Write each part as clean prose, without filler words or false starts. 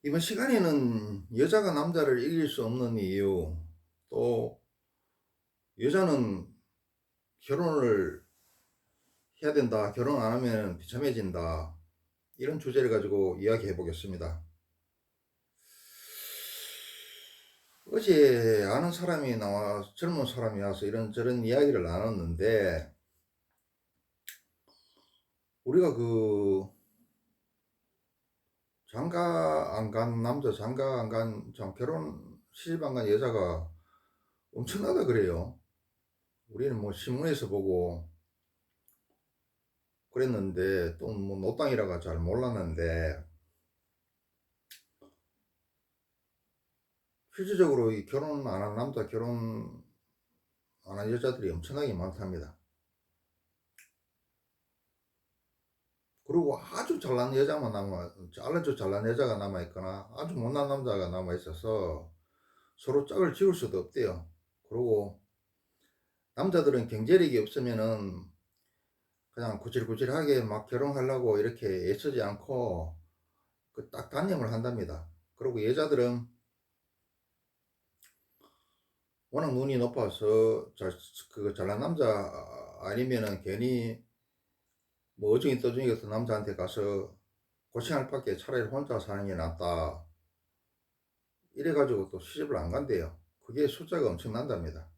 이번 시간에는 여자가 남자를 이길 수 없는 이유, 또 여자는 결혼을 해야 된다, 결혼 안 하면 비참해진다, 이런 주제를 가지고 이야기해 보겠습니다. 어제 아는 사람이 나와, 젊은 사람이 와서 이런저런 이야기를 나눴는데, 우리가 장가 안 간 남자, 장가 안 간, 결혼 시집 안 간 여자가 엄청나다 그래요. 우리는 뭐 신문에서 보고 그랬는데, 또 뭐 노땅이라가 잘 몰랐는데, 실질적으로 이 결혼 안 한 남자, 결혼 안 한 여자들이 엄청나게 많답니다. 그리고 아주 잘난 여자만 아주 잘난 여자가 남아있거나 아주 못난 남자가 남아있어서 서로 짝을 지을 수도 없대요. 그리고 남자들은 경제력이 없으면은 그냥 구질구질하게 막 결혼하려고 이렇게 애쓰지 않고 그 딱 단념을 한답니다. 그리고 여자들은 워낙 눈이 높아서 그 잘난 남자 아니면은 괜히 뭐 어중이 떠중이 같은 남자한테 가서 고생할 밖에 차라리 혼자 사는 게 낫다. 이래가지고 또 시집을 안 간대요. 그게 숫자가 엄청난답니다.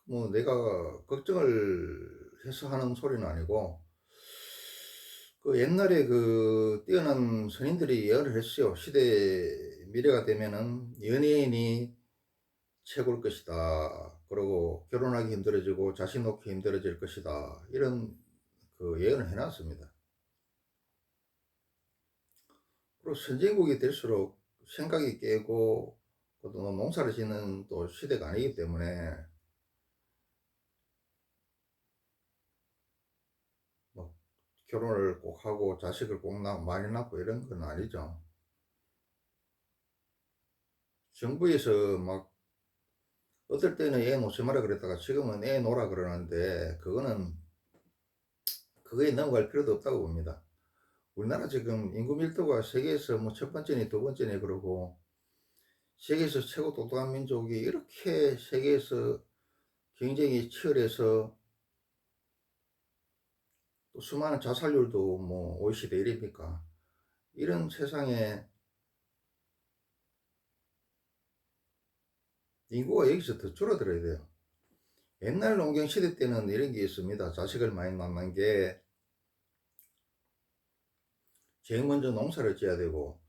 뭐 내가 걱정을 해서 하는 소리는 아니고, 그 옛날에 그 뛰어난 선인들이 예언을 했어요. 시대 미래가 되면은 연예인이 최고일 것이다. 그리고 결혼하기 힘들어지고 자식 놓기 힘들어질 것이다. 이런 그 예언을 해놨습니다. 그리고 선진국이 될수록 생각이 깨고 또 농사를 짓는 또 시대가 아니기 때문에 뭐 결혼을 꼭 하고 자식을 꼭 많이 낳고 이런 건 아니죠. 정부에서 막 어떨 때는 애 놓지 마라 그랬다가 지금은 애 놓으라 그러는데, 그거에 넘어갈 필요도 없다고 봅니다. 우리나라 지금 인구 밀도가 세계에서 뭐 첫 번째니 두 번째니 그러고, 세계에서 최고 똑똑한 민족이 이렇게 세계에서 경쟁이 치열해서 또 수많은 자살률도 뭐 OECD 1위입니까? 이런 세상에 인구가 여기서 더 줄어들어야 돼요. 옛날 농경 시대 때는 이런 게 있습니다. 자식을 많이 낳는 게 제일 먼저 농사를 지어야 되고,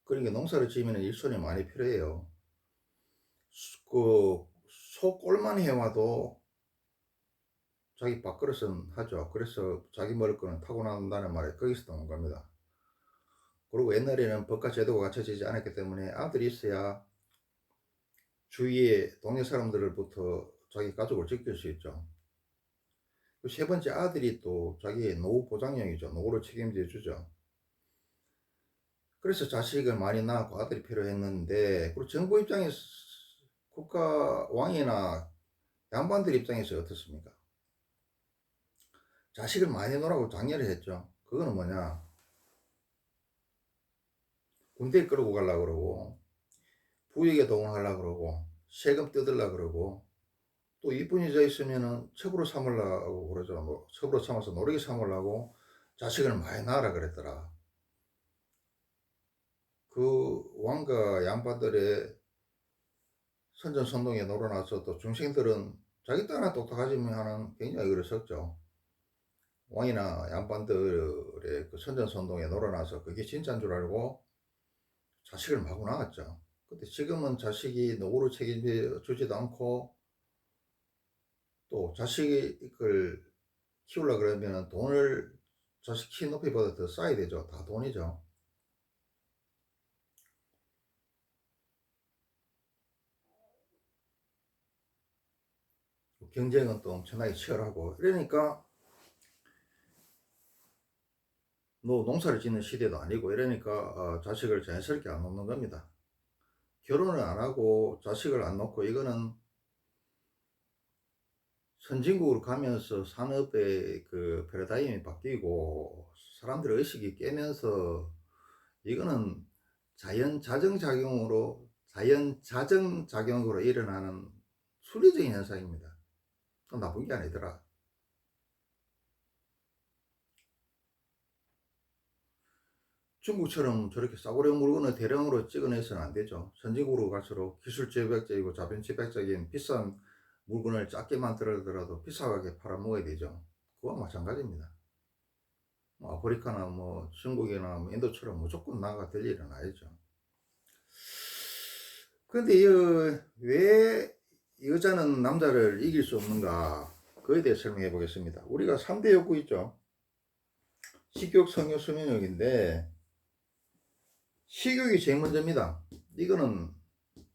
그러니까 농사를 지으면 일손이 많이 필요해요. 그 소 꼴만 해와도 자기 밥그릇은 하죠. 그래서 자기 먹을 거는 타고난다는 말이 거기서 나온 겁니다. 그리고 옛날에는 법과 제도가 갖춰지지 않았기 때문에 아들이 있어야 주위에 동네 사람들로부터 자기 가족을 지킬 수 있죠. 그 세 번째 아들이 또 자기의 노후 보장형이죠. 노후를 책임져 주죠. 그래서 자식을 많이 낳고 아들이 필요했는데, 그리고 정부 입장에서, 국가 왕이나 양반들 입장에서 어떻습니까? 자식을 많이 놓으라고 장려를 했죠. 그거는 뭐냐, 군대에 끌고 가려고 그러고 부역에 동원하려고 그러고 세금 뜯으려고 그러고, 또 이쁜 여자 있으면은 첩으로 삼으려고 그러죠. 뭐 첩으로 삼아서 노르게 삼으려고 자식을 많이 낳으라 그랬더라. 그 왕과 양반들의 선전선동에 놀아나서 또 중생들은 자기 딸나 똑똑하지만 하는 굉장히 글을 썼죠. 왕이나 양반들의 그 선전선동에 놀아나서 그게 진짜인 줄 알고 자식을 마구 낳았죠. 근데 지금은 자식이 노후를 책임져 주지도 않고, 또 자식을 키우려 그러면 돈을 자식 키 높이보다 더 쌓아야 되죠. 다 돈이죠. 경쟁은 또 엄청나게 치열하고 이러니까 뭐 농사를 짓는 시대도 아니고 이러니까 자식을 자연스럽게 안 놓는 겁니다. 결혼을 안 하고 자식을 안 놓고, 이거는 선진국으로 가면서 산업의 그 패러다임이 바뀌고 사람들의 의식이 깨면서 이거는 자연 자정작용으로 일어나는 순리적인 현상입니다. 나쁜 게 아니더라. 중국처럼 저렇게 싸구려 물건을 대량으로 찍어내서는 안 되죠. 선진국으로 갈수록 기술 제약적이고 자본 제약적인 비싼 물건을 작게 만들더라도 비싸게 팔아먹어야 되죠. 그와 마찬가지입니다. 뭐 아프리카나 뭐 중국이나 뭐 인도처럼 무조건 나가 될 일은 아니죠. 그런데 왜 여자는 남자를 이길 수 없는가? 그에 대해 설명해 보겠습니다. 우리가 3대 욕구 있죠. 식욕, 성욕, 수면욕인데 식욕이 제일 먼저입니다. 이거는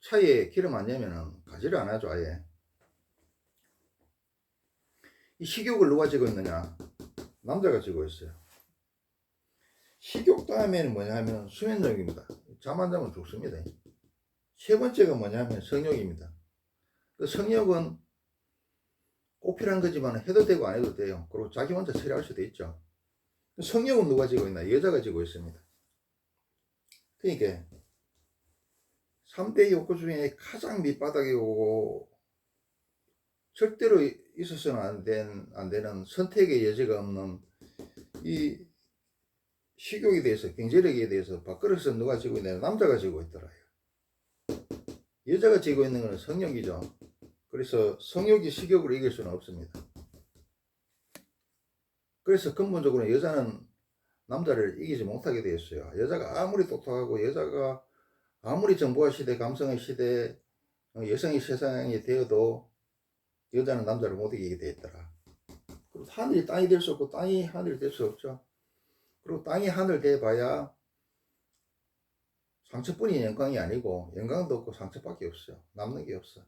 차에 기름 안 넣으면 가지를 안 하죠, 아예. 이 식욕을 누가 지고 있느냐? 남자가 지고 있어요. 식욕 다음에는 뭐냐 하면 수면욕입니다. 잠 안 자면 죽습니다. 세 번째가 뭐냐 하면 성욕입니다. 그 성욕은 꼭 필요한 거지만 해도 되고 안 해도 돼요. 그리고 자기 혼자 처리할 수도 있죠. 성욕은 누가 지고 있나? 여자가 지고 있습니다. 그러니까 3대 욕구 중에 가장 밑바닥이고 절대로 있어서는 안 되는 선택의 여지가 없는 이 식욕에 대해서, 경제력에 대해서 밥그릇은 누가 지고 있냐? 남자가 지고 있더라요. 여자가 지고 있는 것은 성욕이죠. 그래서 성욕이 식욕을 이길 수는 없습니다. 그래서 근본적으로 여자는 남자를 이기지 못하게 되었어요. 여자가 아무리 똑똑하고 여자가 아무리 정보화 시대, 감성의 시대, 여성의 세상이 되어도 여자는 남자를 못 이기게 되었더라. 그리고 하늘이 땅이 될 수 없고 땅이 하늘이 될 수 없죠. 그리고 땅이 하늘 돼봐야 상처뿐이 영광이 아니고 영광도 없고 상처밖에 없어요. 남는 게 없어.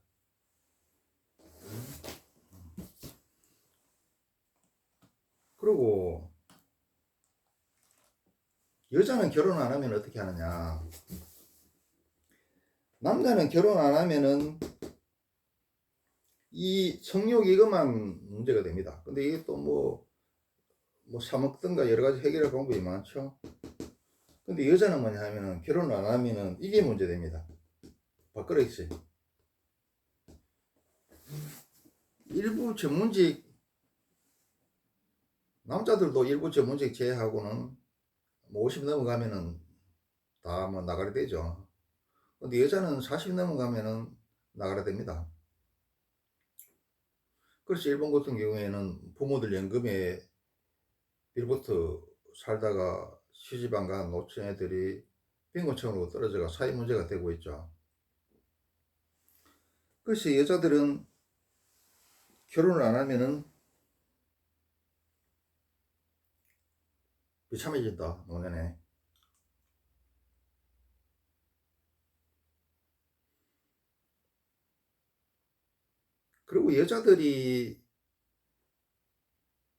그리고 여자는 결혼 안 하면 어떻게 하느냐? 남자는 결혼 안 하면은 이 성욕 이것만 문제가 됩니다. 근데 이게 또 뭐 사먹든가 여러 가지 해결할 방법이 많죠. 근데 여자는 뭐냐 하면은 결혼을 안 하면은 이게 문제됩니다. 밥그릇이. 일부 전문직, 남자들도 일부 전문직 제외하고는 뭐 50 넘어가면은 다 뭐 나가게 되죠. 근데 여자는 40 넘어가면은 나가야 됩니다. 그래서 일본 같은 경우에는 부모들 연금에 빌부터 살다가 시집 안 간 노처녀들이 빈곤층으로 떨어져가 사회 문제가 되고 있죠. 그래서 여자들은 결혼을 안 하면은 비참해진다, 노년에. 그리고 여자들이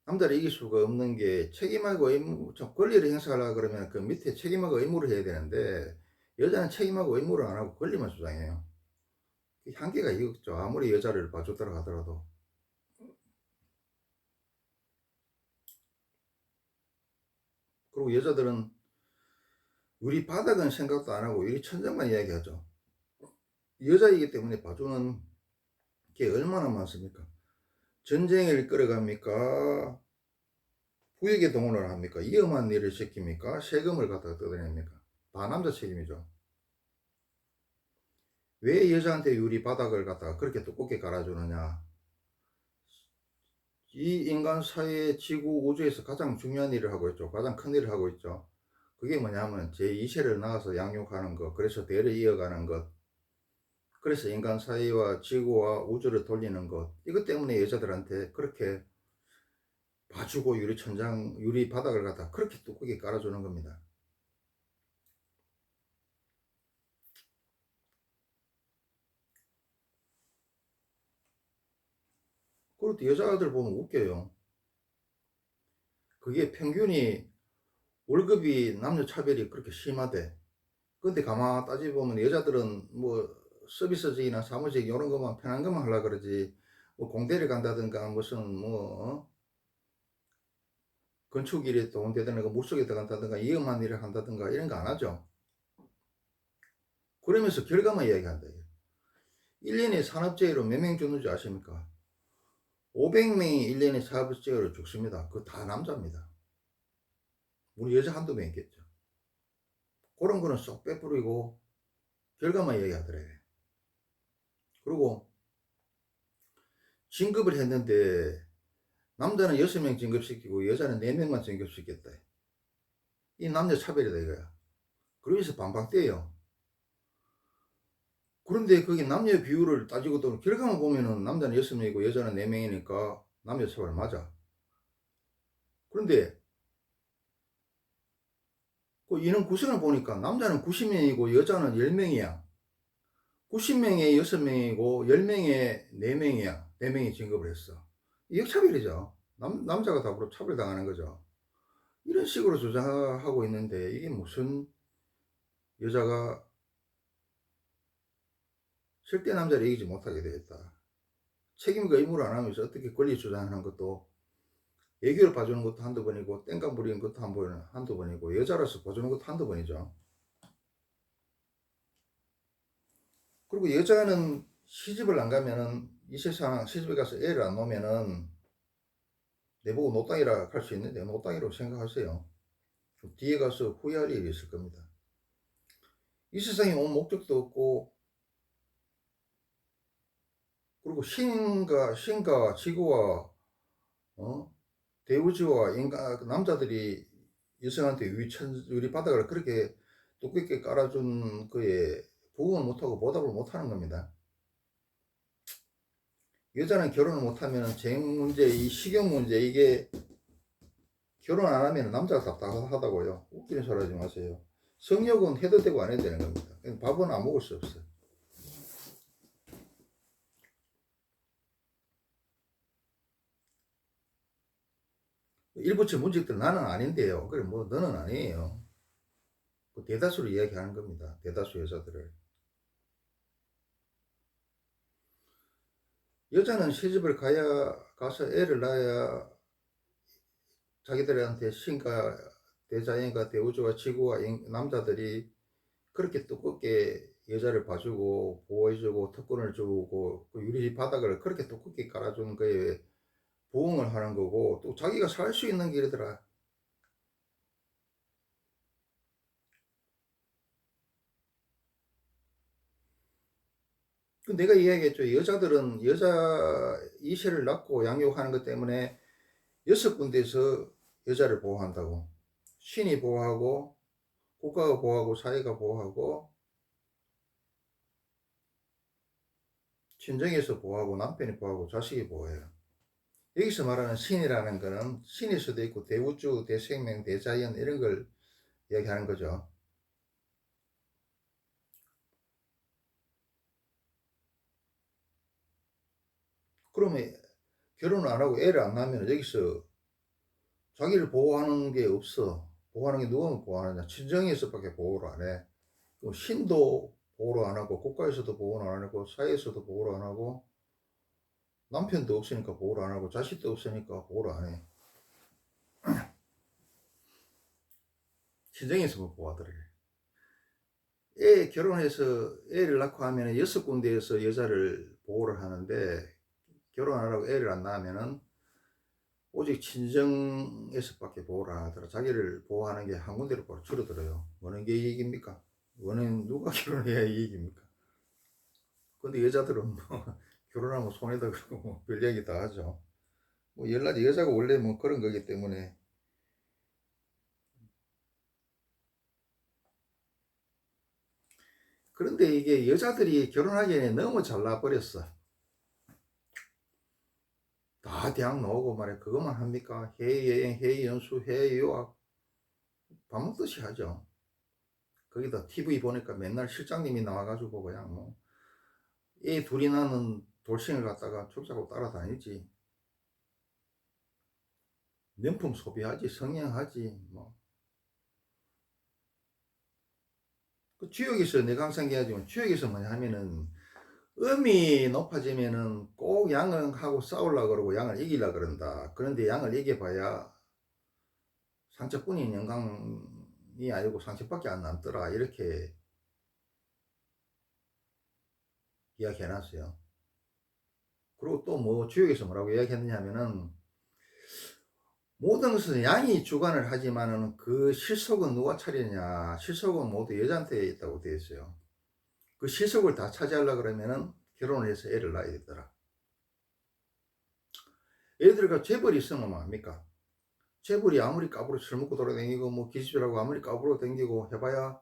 남자를 이길 수가 없는 게 책임하고 의무, 권리를 행사하려고 그러면 그 밑에 책임하고 의무를 해야 되는데 여자는 책임하고 의무를 안 하고 권리만 주장해요. 한계가 있죠. 아무리 여자를 봐줬더라 하더라도. 그리고 여자들은 우리 바닥은 생각도 안 하고 우리 천장만 이야기하죠. 여자이기 때문에 봐주는 게 얼마나 많습니까? 전쟁을 끌어갑니까? 부역에 동원을 합니까? 위험한 일을 시킵니까? 세금을 갖다가 뜯어냅니까? 다 남자 책임이죠. 왜 여자한테 유리 바닥을 갖다가 그렇게 두껍게 깔아주느냐? 이 인간 사회, 지구, 우주에서 가장 중요한 일을 하고 있죠. 가장 큰 일을 하고 있죠. 그게 뭐냐면 제2세를 낳아서 양육하는 것, 그래서 대를 이어가는 것, 그래서 인간 사회와 지구와 우주를 돌리는 것, 이것 때문에 여자들한테 그렇게 봐주고 유리천장, 유리 바닥을 갖다 그렇게 두껍게 깔아주는 겁니다. 그리고 또 여자들 보면 웃겨요. 그게 평균이 월급이 남녀 차별이 그렇게 심하대. 근데 가만 따지보면 여자들은 뭐 서비스직이나 사무직 이런 것만 편한 것만 하려고 그러지 뭐 공대를 간다든가 무슨 뭐 건축 일에 또 온다든가 물속에 들어간다든가 위험한 일을 한다든가 이런 거 안 하죠. 그러면서 결과만 이야기한다. 1년에 산업재해로 몇 명 죽는 줄 아십니까? 500명이 1년에 산업재해로 죽습니다. 그거 다 남자입니다. 우리 여자 한두 명 있겠죠. 그런 거는 쏙 빼뿌리고 결과만 이야기하더래요. 그리고 진급을 했는데 남자는 6명 진급시키고 여자는 4명만 진급시켰다. 이 남녀 차별이다 이거야. 그러면서 방방 뛰어요. 그런데 그게 남녀 비율을 따지고 또 결과만 보면은 남자는 6명이고 여자는 4명이니까 남녀 차별 맞아. 그런데 그 인원 구성을 보니까 남자는 90명이고 여자는 10명이야. 90명에 6명이고 10명에 4명이야. 4명이 진급을 했어. 역차별이죠. 남자가 답으로 차별당하는 거죠. 이런 식으로 주장하고 있는데 이게 무슨 여자가 절대 남자를 이기지 못하게 되겠다. 책임과 의무를 안 하면서 어떻게 권리 주장하는 것도 애교를 봐주는 것도 한두 번이고 땡깡 부리는 것도 한두 번이고 여자로서 봐주는 것도 한두 번이죠. 그리고 여자는 시집을 안 가면은 이 세상 시집에 가서 애를 안 놓으면은 내보고 노땅이라 할 수 있는데 노땅이라고 생각하세요. 뒤에 가서 후회할 일이 있을 겁니다. 이 세상에 온 목적도 없고 그리고 신과 지구와 대우주와 인간 남자들이 여성한테 유리 바닥을 그렇게 두껍게 깔아준 거에 부응을 못하고 보답을 못하는 겁니다. 여자는 결혼을 못하면 쟁 문제, 이 식용 문제 이게 결혼 안 하면 남자가 답답하다고요. 웃기는 소리 하지 마세요. 성욕은 해도 되고 안 해도 되는 겁니다. 밥은 안 먹을 수 없어요. 일부 전문직들 나는 아닌데요. 그래 뭐 너는 아니에요. 그 대다수를 이야기하는 겁니다. 대다수 여자들을. 여자는 시집을 가서 애를 낳아야 자기들한테 신과 대자연과 대우주와 지구와 남자들이 그렇게 두껍게 여자를 봐주고 보호해주고 특권을 주고 그 유리 바닥을 그렇게 두껍게 깔아주는 거에 부응을 하는 거고 또 자기가 살 수 있는 길이더라. 그 내가 이야기했죠. 여자들은 여자 이세를 낳고 양육하는 것 때문에 6군데에서 여자를 보호한다고. 신이 보호하고 국가가 보호하고 사회가 보호하고 친정에서 보호하고 남편이 보호하고 자식이 보호해요. 여기서 말하는 신이라는 거는 신일 수도 있고 대우주, 대생명, 대자연 이런 걸 이야기하는 거죠. 그러면 결혼을 안 하고 애를 안 낳으면 여기서 자기를 보호하는 게 없어. 보호하는 게 누가 보호하느냐. 친정에서밖에 보호를 안 해. 신도 보호를 안 하고 국가에서도 보호를 안 하고 사회에서도 보호를 안 하고 남편도 없으니까 보호를 안 하고 자식도 없으니까 보호를 안 해. 친정에서만 보호하더래. 애 결혼해서 애를 낳고 하면 6군데에서 여자를 보호를 하는데 결혼 안 하고 애를 안 낳으면은 오직 친정에서밖에 보호를 안 하더라. 자기를 보호하는 게 한 군데로 바로 줄어들어요. 어느 게 이익입니까? 어느 누가 결혼해야 이익입니까? 근데 여자들은 뭐 결혼하면 손해다 그러고 뭐별 얘기 다 하죠. 뭐 연락이 여자가 원래 뭐 그런 거기 때문에. 그런데 이게 여자들이 결혼하기에는 너무 잘나버렸어. 다 대학 나오고 말해 그것만 합니까? 해외여행, 해외연수, 해외유학 밥 먹듯이 하죠. 거기다 TV 보니까 맨날 실장님이 나와가지고 그냥 뭐 애 둘이 나는 돌싱을 갖다가 죽자고 따라다니지. 명품 소비하지, 성형하지, 뭐. 그 지역에서 내가 항상 얘기하지만 지역에서 뭐냐 하면은 음이 높아지면은 꼭 양하고 싸우려고 그러고 양을 이기려고 그런다. 그런데 양을 이겨봐야 상처뿐인 영광이 아니고 상처밖에 안 남더라. 이렇게 이야기해 놨어요. 그리고 또 뭐 주역에서 뭐라고 이야기했느냐 하면은 모든 것은 양이 주관을 하지만은 그 실속은 누가 차리냐. 실속은 모두 여자한테 있다고 되어 있어요. 그 실속을 다 차지하려고 그러면은 결혼을 해서 애를 낳아야 되더라. 예를 들어 재벌이 있으면 뭐합니까? 재벌이 아무리 까불어 술 먹고 돌아다니고 뭐 기집애라고 아무리 까불어 다니고 해봐야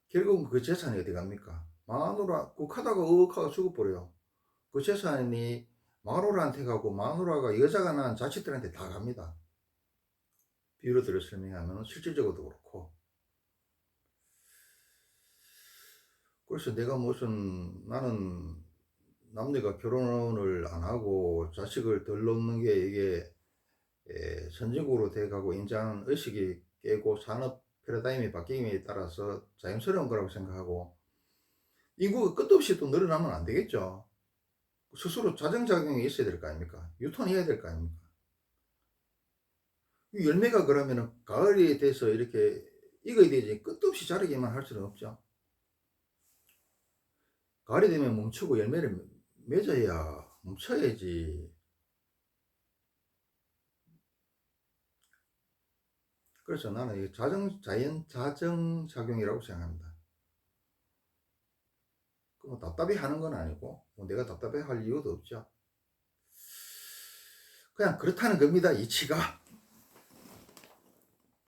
결국은 그 재산이 어디 갑니까? 마누라 욱하다가 어억하고 죽어버려요. 그 재산이 마누라한테 가고 마누라가 여자가 낳은 자식들한테 다 갑니다. 비유로 들어 설명하면 실질적으로도 그렇고. 그래서 내가 무슨 나는 남녀가 결혼을 안 하고 자식을 덜 놓는 게 이게 선진국으로 돼가고 인자하는 의식이 깨고 산업 패러다임이 바뀜에 따라서 자연스러운 거라고 생각하고 인구가 끝도 없이 또 늘어나면 안 되겠죠. 스스로 자정작용이 있어야 될 거 아닙니까? 유턴해야 될 거 아닙니까? 이 열매가 그러면은 가을이 돼서 이렇게 익어야 되지 끝도 없이 자라기만 할 수는 없죠. 가을이 되면 멈추고 열매를 맺어야 멈춰야지. 그래서 나는 이 자정작용이라고 생각합니다. 뭐 답답해 하는 건 아니고 뭐 내가 답답해 할 이유도 없죠. 그냥 그렇다는 겁니다. 이치가.